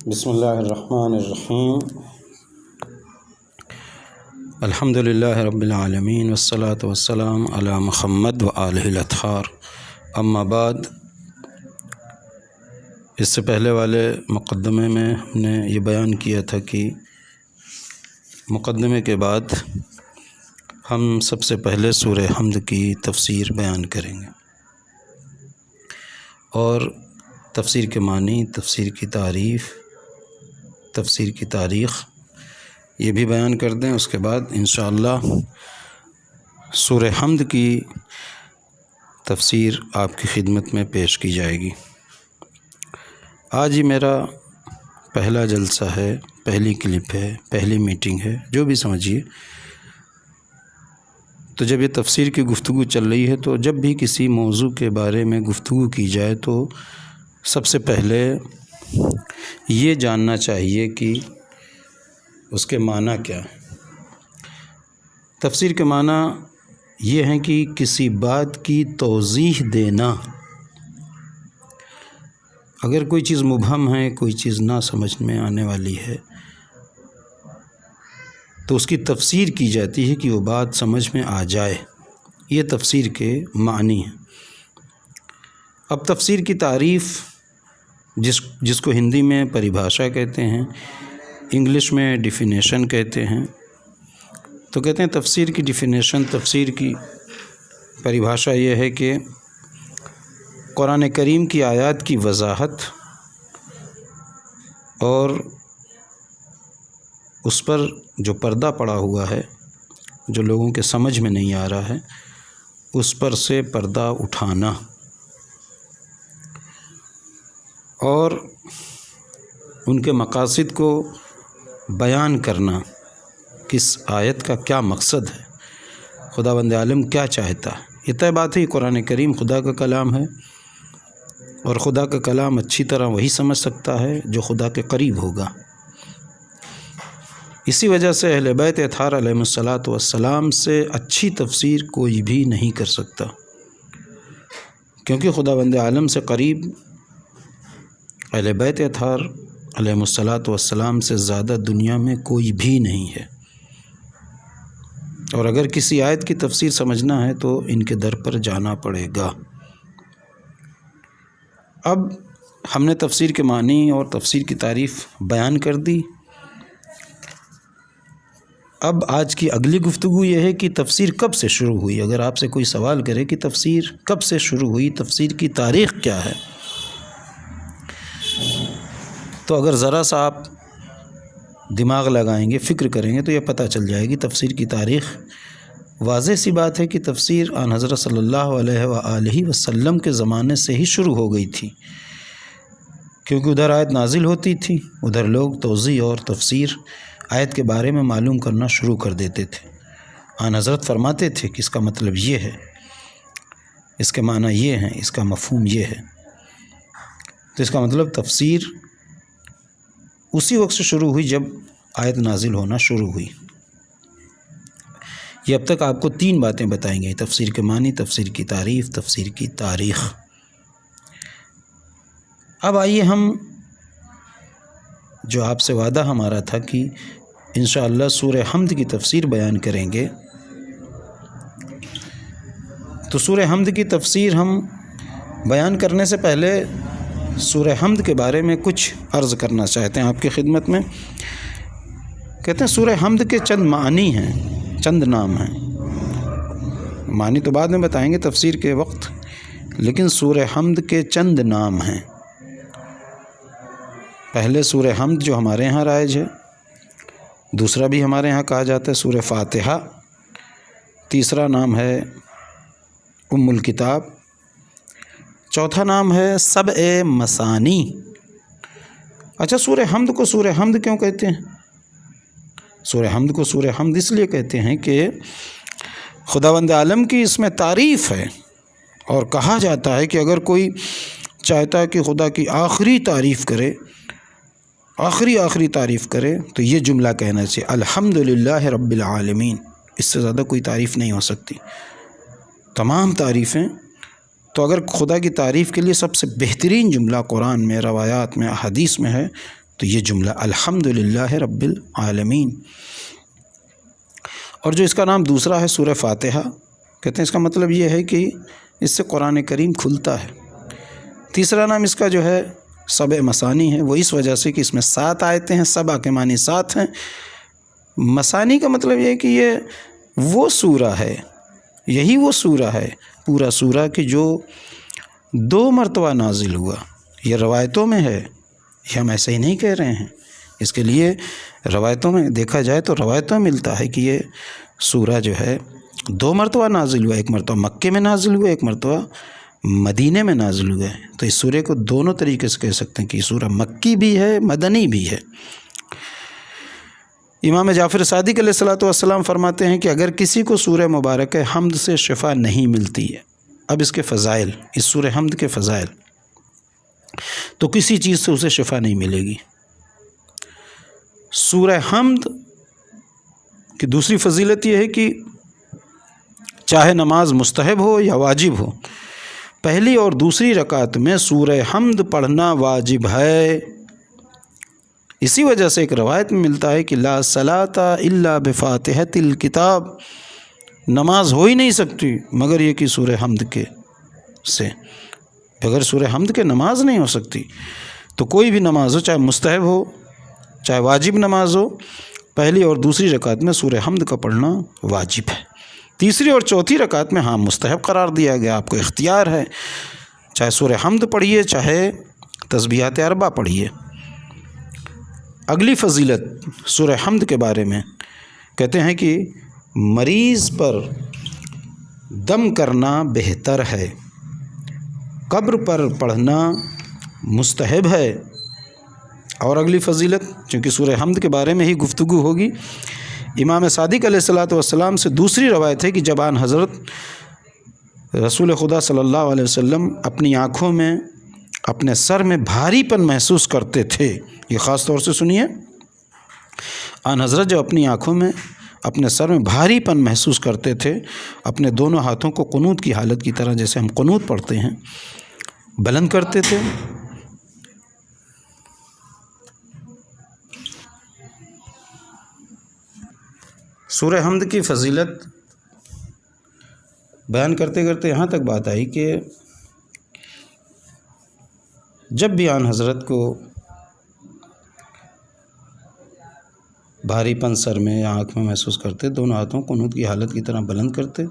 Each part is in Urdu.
بسم اللہ الرحمن الرحیم الحمد للہ رب العالمین والصلاة والسلام علی محمد وآلہ الاطہار، اما بعد۔ اس سے پہلے والے مقدمے میں ہم نے یہ بیان کیا تھا کہ مقدمے کے بعد ہم سب سے پہلے سورہ حمد کی تفسیر بیان کریں گے اور تفسیر کے معنی، تفسیر کی تعریف، تفسیر کی تاریخ یہ بھی بیان کر دیں۔ اس کے بعد انشاءاللہ سورہ حمد کی تفسیر آپ کی خدمت میں پیش کی جائے گی۔ آج ہی میرا پہلا جلسہ ہے، پہلی کلپ ہے، پہلی میٹنگ ہے، جو بھی سمجھیے۔ تو جب یہ تفسیر کی گفتگو چل رہی ہے تو جب بھی کسی موضوع کے بارے میں گفتگو کی جائے تو سب سے پہلے یہ جاننا چاہیے کہ اس کے معنی کیا ہے۔ تفسیر کے معنی یہ ہیں کہ کسی بات کی توضیح دینا۔ اگر کوئی چیز مبہم ہے، کوئی چیز نہ سمجھ میں آنے والی ہے تو اس کی تفسیر کی جاتی ہے کہ وہ بات سمجھ میں آ جائے۔ یہ تفسیر کے معنی ہیں۔ اب تفسیر کی تعریف جس کو ہندی میں پریبھاشا کہتے ہیں، انگلش میں ڈیفینیشن کہتے ہیں، تو کہتے ہیں تفسیر کی ڈیفینیشن، تفسیر کی پریبھاشا یہ ہے کہ قرآن کریم کی آیات کی وضاحت اور اس پر جو پردہ پڑا ہوا ہے، جو لوگوں کے سمجھ میں نہیں آ رہا ہے، اس پر سے پردہ اٹھانا اور ان کے مقاصد کو بیان کرنا۔ کس آیت کا کیا مقصد ہے، خداوند عالم کیا چاہتا ہے۔ یہ طے بات ہے کہ قرآن کریم خدا کا کلام ہے اور خدا کا کلام اچھی طرح وہی سمجھ سکتا ہے جو خدا کے قریب ہوگا۔ اسی وجہ سے اہل بیت اطہار علیہم السلام سے اچھی تفسیر کوئی بھی نہیں کر سکتا، کیونکہ خداوند عالم سے قریب اہل بیت اطہار علیہم السلام سے زیادہ دنیا میں کوئی بھی نہیں ہے۔ اور اگر کسی آیت کی تفسیر سمجھنا ہے تو ان کے در پر جانا پڑے گا۔ اب ہم نے تفسیر کے معنی اور تفسیر کی تعریف بیان کر دی۔ اب آج کی اگلی گفتگو یہ ہے کہ تفسیر کب سے شروع ہوئی۔ اگر آپ سے کوئی سوال کرے کہ تفسیر کب سے شروع ہوئی، تفسیر کی تاریخ کیا ہے، تو اگر ذرا سا آپ دماغ لگائیں گے، فکر کریں گے تو یہ پتہ چل جائے گی تفسیر کی تاریخ۔ واضح سی بات ہے کہ تفسیر آن حضرت صلی اللہ علیہ وآلہ وسلم کے زمانے سے ہی شروع ہو گئی تھی، کیونکہ ادھر آیت نازل ہوتی تھی، ادھر لوگ توضیح اور تفسیر آیت کے بارے میں معلوم کرنا شروع کر دیتے تھے۔ آن حضرت فرماتے تھے کہ اس کا مطلب یہ ہے، اس کے معنی یہ ہیں، اس کا مفہوم یہ ہے۔ تو اس کا مطلب تفسیر اسی وقت سے شروع ہوئی جب آیت نازل ہونا شروع ہوئی۔ یہ اب تک آپ کو 3 باتیں بتائیں گے: تفسیر کے معنی، تفسیر کی تعریف، تفسیر کی تاریخ۔ اب آئیے ہم جو آپ سے وعدہ ہمارا تھا کہ انشاءاللہ سورہ حمد کی تفسیر بیان کریں گے، تو سورہ حمد کی تفسیر ہم بیان کرنے سے پہلے سورہ حمد کے بارے میں کچھ عرض کرنا چاہتے ہیں آپ کی خدمت میں۔ کہتے ہیں سورہ حمد کے چند معنی ہیں، چند نام ہیں۔ معنی تو بعد میں بتائیں گے تفسیر کے وقت، لیکن سورہ حمد کے چند نام ہیں۔ پہلے سورہ حمد جو ہمارے ہاں رائج ہے، دوسرا بھی ہمارے ہاں کہا جاتا ہے سورہ فاتحہ، تیسرا نام ہے ام الکتاب، چوتھا نام ہے سبع مثانی۔ اچھا، سورہ حمد کو سورہ حمد کیوں کہتے ہیں؟ سورہ حمد کو سورہ حمد اس لیے کہتے ہیں کہ خداوند عالم کی اس میں تعریف ہے، اور کہا جاتا ہے کہ اگر کوئی چاہتا ہے کہ خدا کی آخری تعریف کرے، آخری تعریف کرے، تو یہ جملہ کہنا چاہیے: الحمدللہ رب العالمین۔ اس سے زیادہ کوئی تعریف نہیں ہو سکتی، تمام تعریفیں تو اگر خدا کی تعریف کے لیے سب سے بہترین جملہ قرآن میں، روایات میں، احادیث میں ہے تو یہ جملہ الحمدللہ رب العالمین۔ اور جو اس کا نام دوسرا ہے سورہ فاتحہ، کہتے ہیں اس کا مطلب یہ ہے کہ اس سے قرآن کریم کھلتا ہے۔ تیسرا نام اس کا جو ہے سبع مثانی ہے، وہ اس وجہ سے کہ اس میں 7 آیتیں ہیں، سبع کے معنی 7 ہیں۔ مثانی کا مطلب یہ ہے کہ یہ وہ سورہ ہے، یہی وہ سورہ ہے، پورا سورہ کہ جو 2 مرتبہ نازل ہوا۔ یہ روایتوں میں ہے، یہ ہم ایسے ہی نہیں کہہ رہے ہیں، اس کے لیے روایتوں میں دیکھا جائے تو روایتوں میں ملتا ہے کہ یہ سورہ جو ہے 2 مرتبہ نازل ہوا، ایک مرتبہ مکے میں نازل ہوا، ایک مرتبہ مدینے میں نازل ہوئے ہیں۔ تو اس سورے کو دونوں طریقے سے کہہ سکتے ہیں کہ یہ سورہ مکی بھی ہے، مدنی بھی ہے۔ امام جعفر صادق علیہ الصلوۃ والسلام فرماتے ہیں کہ اگر کسی کو سورہ مبارک حمد سے شفا نہیں ملتی ہے، اب اس کے فضائل، اس سورہ حمد کے فضائل، تو کسی چیز سے اسے شفا نہیں ملے گی۔ سورہ حمد کی دوسری فضیلت یہ ہے کہ چاہے نماز مستحب ہو یا واجب ہو، پہلی اور دوسری رکعت میں سورہ حمد پڑھنا واجب ہے۔ اسی وجہ سے ایک روایت میں ملتا ہے کہ لا صلاۃ الا بفاتحۃ الکتاب، نماز ہو ہی نہیں سکتی مگر یہ کہ سورہ حمد کے سے، بغیر سورہ حمد کے نماز نہیں ہو سکتی۔ تو کوئی بھی نماز ہو، چاہے مستحب ہو چاہے واجب نماز ہو، پہلی اور دوسری رکعت میں سورہ حمد کا پڑھنا واجب ہے۔ تیسری اور چوتھی رکعت میں مستحب قرار دیا گیا، آپ کو اختیار ہے، چاہے سورہ حمد پڑھیے چاہے تسبیحات اربع پڑھیے۔ اگلی فضیلت سورہ حمد کے بارے میں کہتے ہیں کہ مریض پر دم کرنا بہتر ہے، قبر پر پڑھنا مستحب ہے۔ اور اگلی فضیلت، چونکہ سورہ حمد کے بارے میں ہی گفتگو ہوگی، امام صادق علیہ الصلوۃ والسلام سے دوسری روایت ہے کہ جب آن حضرت رسول خدا صلی اللہ علیہ وسلم اپنی آنکھوں میں، اپنے سر میں بھاری پن محسوس کرتے تھے، یہ خاص طور سے سنیے، آن حضرت جب اپنی آنکھوں میں، اپنے سر میں بھاری پن محسوس کرتے تھے، اپنے دونوں ہاتھوں کو قنوت کی حالت کی طرح، جیسے ہم قنوت پڑھتے ہیں، بلند کرتے تھے۔ سورہ حمد کی فضیلت بیان کرتے کرتے یہاں تک بات آئی کہ جب بھی آن حضرت کو بھاری پن سر میں یا آنکھ میں محسوس کرتے، دونوں ہاتھوں کو قنوت کی حالت کی طرح بلند کرتے،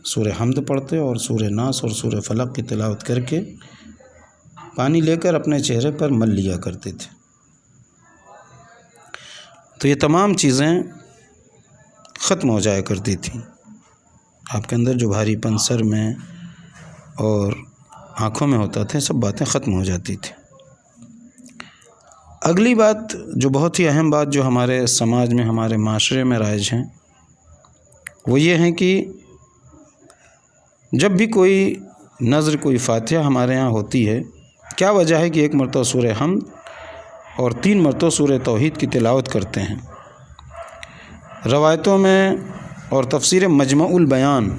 سورہ حمد پڑھتے اور سورہ ناس اور سورہ فلق کی تلاوت کر کے پانی لے کر اپنے چہرے پر مل لیا کرتے تھے۔ تو یہ تمام چیزیں ختم ہو جایا کرتی تھیں، آپ کے اندر جو بھاری پن سر میں اور آنکھوں میں ہوتا تھا، سب باتیں ختم ہو جاتی تھیں۔ اگلی بات جو بہت ہی اہم بات جو ہمارے سماج میں، ہمارے معاشرے میں رائج ہیں، وہ یہ ہیں کہ جب بھی کوئی نذر، کوئی فاتحہ ہمارے ہاں ہوتی ہے، کیا وجہ ہے کہ 1 مرتبہ سورہ حمد اور 3 مرتبہ سورہ توحید کی تلاوت کرتے ہیں۔ روایتوں میں اور تفسیر مجمع البیان،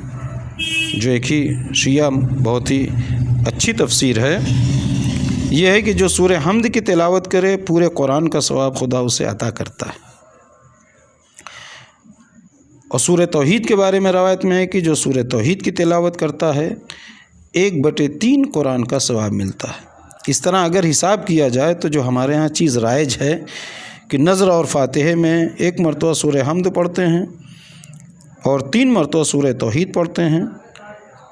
جو ایک ہی شیعہ بہت ہی اچھی تفسیر ہے، یہ ہے کہ جو سورہ حمد کی تلاوت کرے پورے قرآن کا ثواب خدا اسے عطا کرتا ہے۔ اور سورہ توحید کے بارے میں روایت میں ہے کہ جو سورہ توحید کی تلاوت کرتا ہے 1/3 قرآن کا ثواب ملتا ہے۔ اس طرح اگر حساب کیا جائے تو جو ہمارے ہاں چیز رائج ہے کہ نذر اور فاتحے میں 1 مرتبہ سورہ حمد پڑھتے ہیں اور 3 مرتبہ سورہ توحید پڑھتے ہیں،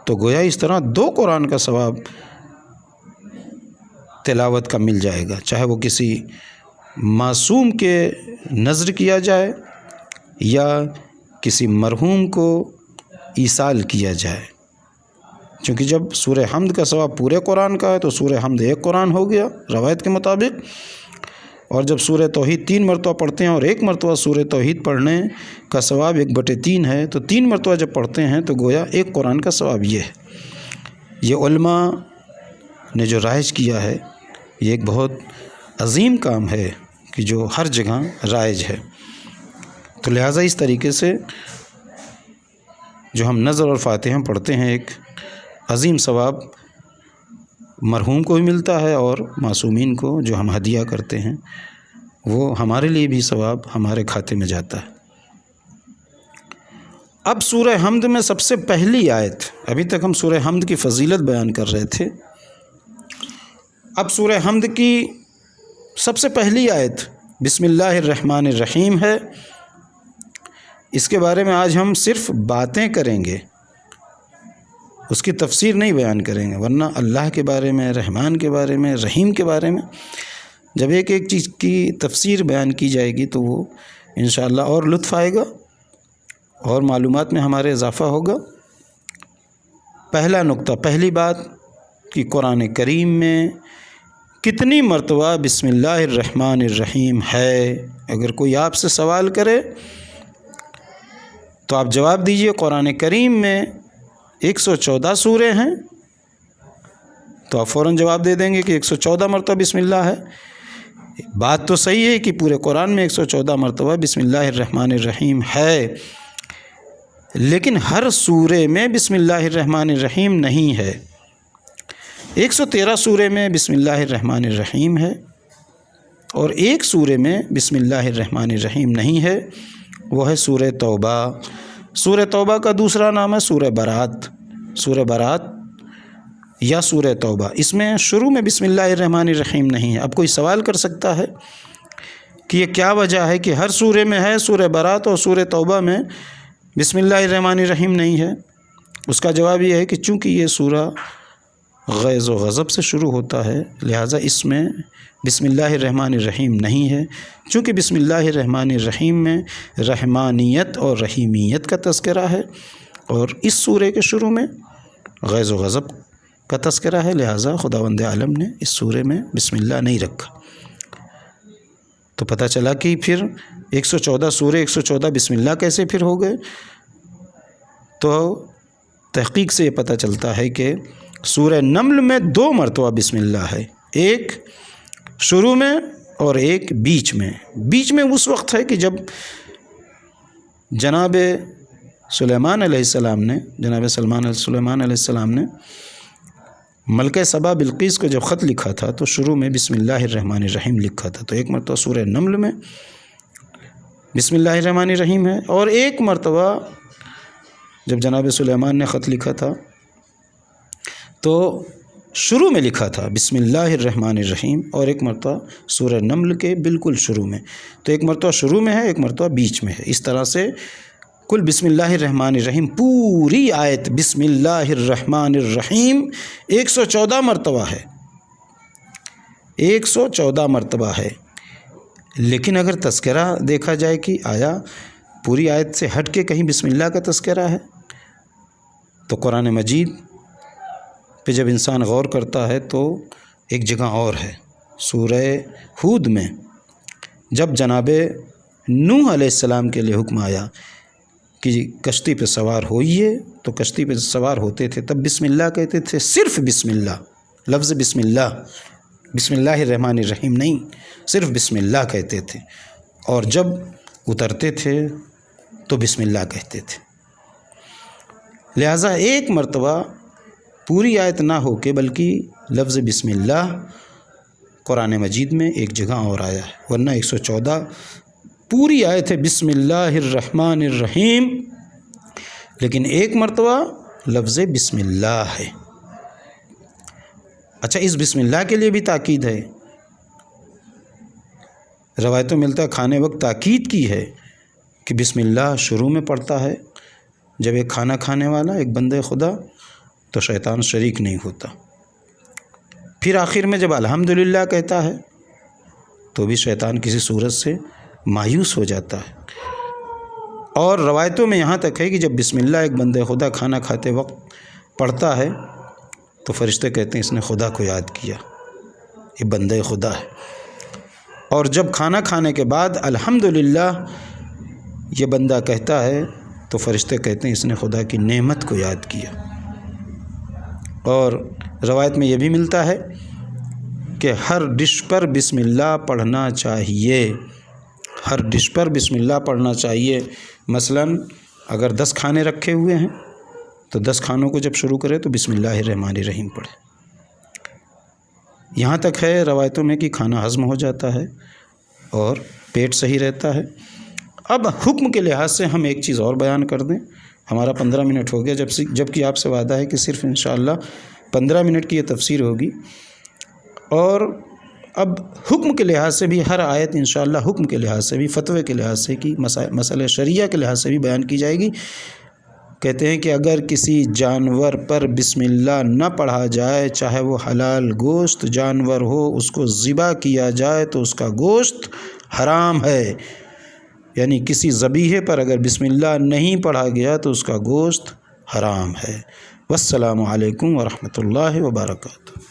تو گویا اس طرح 2 قرآن کا ثواب تلاوت کا مل جائے گا، چاہے وہ کسی معصوم کے نذر کیا جائے یا کسی مرحوم کو ایصال کیا جائے۔ چونکہ جب سورہ حمد کا ثواب پورے قرآن کا ہے تو سورہ حمد 1 قرآن ہو گیا روایت کے مطابق، اور جب سورہ توحید 3 مرتبہ پڑھتے ہیں اور 1 مرتبہ سورہ توحید پڑھنے کا ثواب 1/3 ہے، تو 3 مرتبہ جب پڑھتے ہیں تو گویا 1 قرآن کا ثواب یہ ہے۔ یہ علماء نے جو رائج کیا ہے، یہ ایک بہت عظیم کام ہے کہ جو ہر جگہ رائج ہے۔ تو لہٰذا اس طریقے سے جو ہم نذر اور فاتحہ پڑھتے ہیں، ایک عظیم ثواب مرحوم کو بھی ملتا ہے اور معصومین کو جو ہم ہدیہ کرتے ہیں وہ ہمارے لیے بھی ثواب ہمارے کھاتے میں جاتا ہے۔ اب سورہ حمد میں سب سے پہلی آیت، ابھی تک ہم سورہ حمد کی فضیلت بیان کر رہے تھے، اب سورہ حمد کی سب سے پہلی آیت بسم اللہ الرحمن الرحیم ہے۔ اس کے بارے میں آج ہم صرف باتیں کریں گے، اس کی تفسیر نہیں بیان کریں گے، ورنہ اللہ کے بارے میں، رحمان کے بارے میں، رحیم کے بارے میں جب ایک ایک چیز کی تفسیر بیان کی جائے گی تو وہ انشاءاللہ اور لطف آئے گا اور معلومات میں ہمارے اضافہ ہوگا۔ پہلا نقطہ، پہلی بات کہ قرآن کریم میں کتنی مرتبہ بسم اللہ الرحمن الرحیم ہے۔ اگر کوئی آپ سے سوال کرے تو آپ جواب دیجئے قرآن کریم میں 114 سورے ہیں، تو آپ فوراً جواب دے دیں گے کہ 114 مرتبہ بسم اللہ ہے۔ بات تو صحیح ہے کہ پورے قرآن میں 114 مرتبہ بسم اللہ الرحمن الرحیم ہے، لیکن ہر سورے میں بسم اللہ الرحمن الرحیم نہیں ہے۔ 113 سورے میں بسم اللہ الرحمن الرحیم ہے اور ایک سورے میں بسم اللہ الرحمن الرحیم نہیں ہے، وہ ہے سورہ توبہ۔ سورہ توبہ کا دوسرا نام ہے سورہ برات، سورہ برات یا سورہ توبہ، اس میں شروع میں بسم اللہ الرحمن الرحیم نہیں ہے۔ اب کوئی سوال کر سکتا ہے کہ یہ کیا وجہ ہے کہ ہر سورے میں ہے، سورہ برات اور سورہ توبہ میں بسم اللہ الرحمن الرحیم نہیں ہے؟ اس کا جواب یہ ہے کہ چونکہ یہ سورہ غیظ و غضب سے شروع ہوتا ہے لہٰذا اس میں بسم اللہ الرحمن الرحیم نہیں ہے۔ چونکہ بسم اللہ الرحمن الرحیم میں رحمانیت اور رحیمیت کا تذکرہ ہے اور اس سورے کے شروع میں غیظ و غضب کا تذکرہ ہے، لہٰذا خداوند عالم نے اس سورے میں بسم اللہ نہیں رکھا۔ تو پتہ چلا کہ پھر 114 سورے 114 بسم اللہ کیسے پھر ہو گئے؟ تو تحقیق سے یہ پتہ چلتا ہے کہ سورہ نمل میں 2 مرتبہ بسم اللہ ہے، ایک شروع میں اور ایک بیچ میں۔ بیچ میں اس وقت ہے کہ جب جناب سلیمان علیہ السلام نے، سلیمان علیہ السلام نے ملکہ سبا بلقیس کو جب خط لکھا تھا تو شروع میں بسم اللہ الرحمن الرحیم لکھا تھا، تو ایک مرتبہ سورہ نمل میں بسم اللہ الرحمن الرحیم ہے اور ایک مرتبہ جب جناب سلیمان نے خط لکھا تھا تو شروع میں لکھا تھا بسم اللہ الرحمن الرحیم اور ایک مرتبہ سورہ نمل کے بالکل شروع میں، تو ایک مرتبہ شروع میں ہے ایک مرتبہ بیچ میں ہے۔ اس طرح سے کل بسم اللہ الرحمن الرحیم پوری آیت بسم اللہ الرحمن الرحیم 114 مرتبہ ہے، 114 مرتبہ ہے۔ لیکن اگر تذکرہ دیکھا جائے کہ آیا پوری آیت سے ہٹ کے کہیں بسم اللہ کا تذکرہ ہے، تو قرآن مجید پہ جب انسان غور کرتا ہے تو ایک جگہ اور ہے، سورہ ہود میں جب جناب نوح علیہ السلام کے لیے حکم آیا کہ کشتی پہ سوار ہوئیے، تو کشتی پہ سوار ہوتے تھے تب بسم اللہ کہتے تھے، صرف بسم اللہ، لفظ بسم اللہ الرحمن الرحیم نہیں، صرف بسم اللہ کہتے تھے، اور جب اترتے تھے تو بسم اللہ کہتے تھے۔ لہٰذا ایک مرتبہ پوری آیت نہ ہو کے بلکہ لفظ بسم اللہ قرآن مجید میں ایک جگہ اور آیا ہے، ورنہ 114 پوری آیت ہے بسم اللہ الرحمن الرحیم، لیکن ایک مرتبہ لفظ بسم اللہ ہے۔ اچھا، اس بسم اللہ کے لیے بھی تاکید ہے، روایتوں ملتا ہے کھانے وقت تاکید کی ہے کہ بسم اللہ شروع میں پڑھتا ہے جب ایک کھانا کھانے والا ایک بندے خدا، تو شیطان شریک نہیں ہوتا، پھر آخر میں جب الحمدللہ کہتا ہے تو بھی شیطان کسی صورت سے مایوس ہو جاتا ہے۔ اور روایتوں میں یہاں تک ہے کہ جب بسم اللہ ایک بندے خدا کھانا کھاتے وقت پڑھتا ہے تو فرشتے کہتے ہیں اس نے خدا کو یاد کیا، یہ بندے خدا ہے۔ اور جب کھانا کھانے کے بعد الحمدللہ یہ بندہ کہتا ہے تو فرشتے کہتے ہیں اس نے خدا کی نعمت کو یاد کیا۔ اور روایت میں یہ بھی ملتا ہے کہ ہر ڈش پر بسم اللہ پڑھنا چاہیے، ہر ڈش پر بسم اللہ پڑھنا چاہیے۔ مثلا اگر 10 کھانے رکھے ہوئے ہیں تو 10 کھانوں کو جب شروع کرے تو بسم اللہ الرحمن الرحیم پڑھے، یہاں تک ہے روایتوں میں کہ کھانا ہضم ہو جاتا ہے اور پیٹ صحیح رہتا ہے۔ اب حکم کے لحاظ سے ہم ایک چیز اور بیان کر دیں، ہمارا 15 منٹ ہو گیا، جبکہ آپ سے وعدہ ہے کہ صرف انشاءاللہ 15 منٹ کی یہ تفسیر ہوگی۔ اور اب حکم کے لحاظ سے بھی ہر آیت انشاءاللہ حکم کے لحاظ سے بھی، فتوے کے لحاظ سے کی، مسئلہ شریعہ کے لحاظ سے بھی بیان کی جائے گی۔ کہتے ہیں کہ اگر کسی جانور پر بسم اللہ نہ پڑھا جائے، چاہے وہ حلال گوشت جانور ہو، اس کو ذبح کیا جائے تو اس کا گوشت حرام ہے۔ یعنی کسی ذبیحے پر اگر بسم اللہ نہیں پڑھا گیا تو اس کا گوشت حرام ہے۔ والسلام علیکم ورحمۃ اللہ وبرکاتہ۔